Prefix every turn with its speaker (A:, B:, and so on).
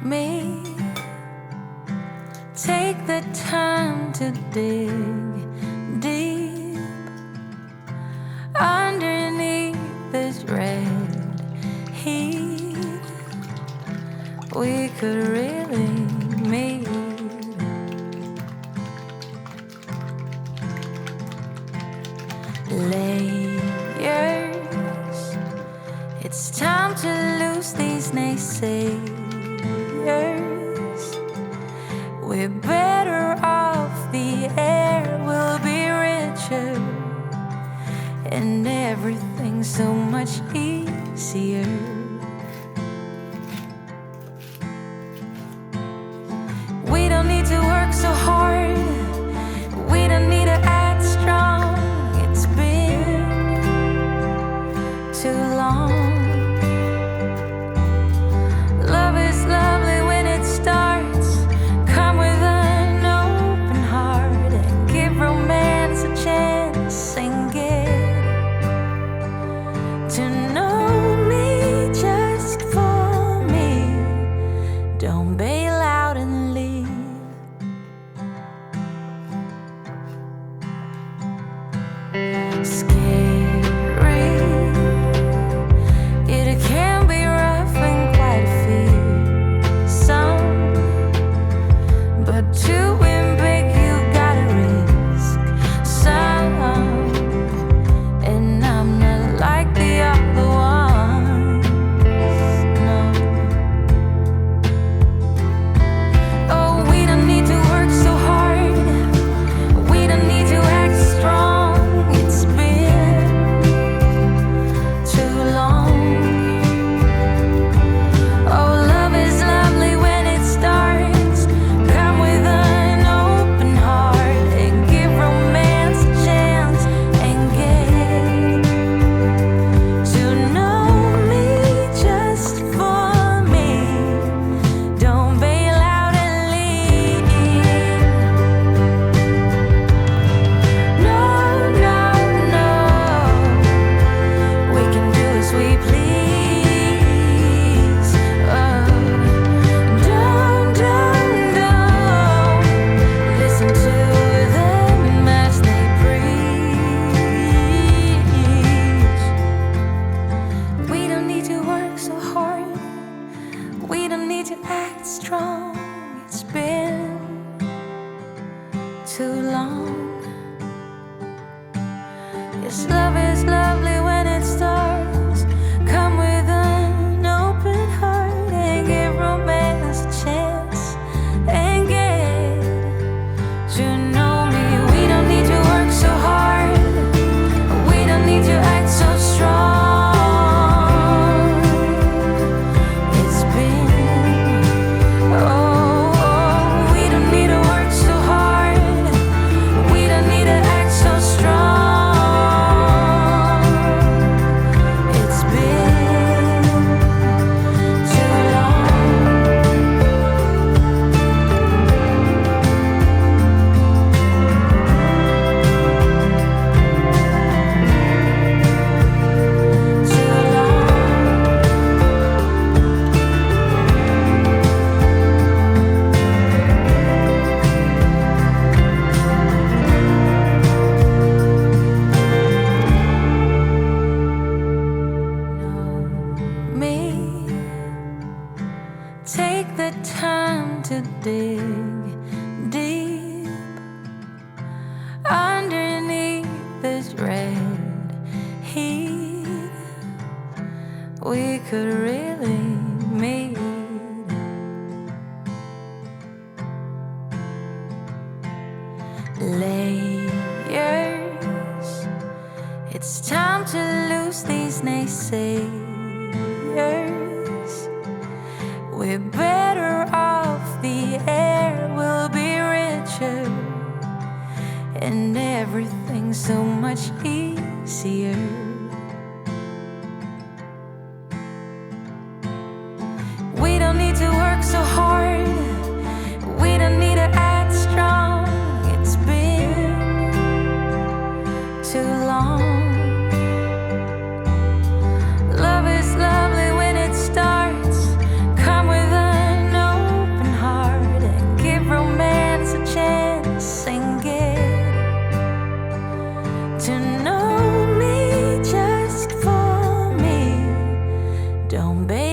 A: me. Take the time to dig deep underneath this red heat. We could really meet. Layers. It's time to lose these naysayers. We're better off, the air will be richer, and everything's so much easier. We don't need to work so hard, we don't need to act strong. It's been too long. Love is lovely when it starts. Come with an open heart and give romance a chance and get to know me just for me. Don't bail out and leave. Scary, it can be rough and quite fearsome, but to win big you gotta risk some, and I'm not like the other ones, no. Oh, we don't need to work so hard, we don't need to act strong. It's been too long. Oh, love is lovely when it starts. Come with an open heart and give romance a chance and get to know me just for me. Don't bail out and leave. No, no, no. We can do as we please. Oh, don't listen to them as they preach. We don't need to work so hard, we don't need to act strong. It's been too long. Yes, love is lovely when it starts. Come with an open heart and give romance a chance and get to know me. We don't need to work so hard, we don't need to act so strong. It's been, oh, we don't need to work so hard, we don't need to act so strong. It's been too long. Too long. Know me. Take the time to dig deep underneath this red heat. We could really meet. Layers. It's time to lose these naysayers. We're better off, the air will be richer, and everything's so much easier. We don't need to work so hard, we don't need to act strong. It's been too long. Love is lovely when it starts. Come with an open Don't be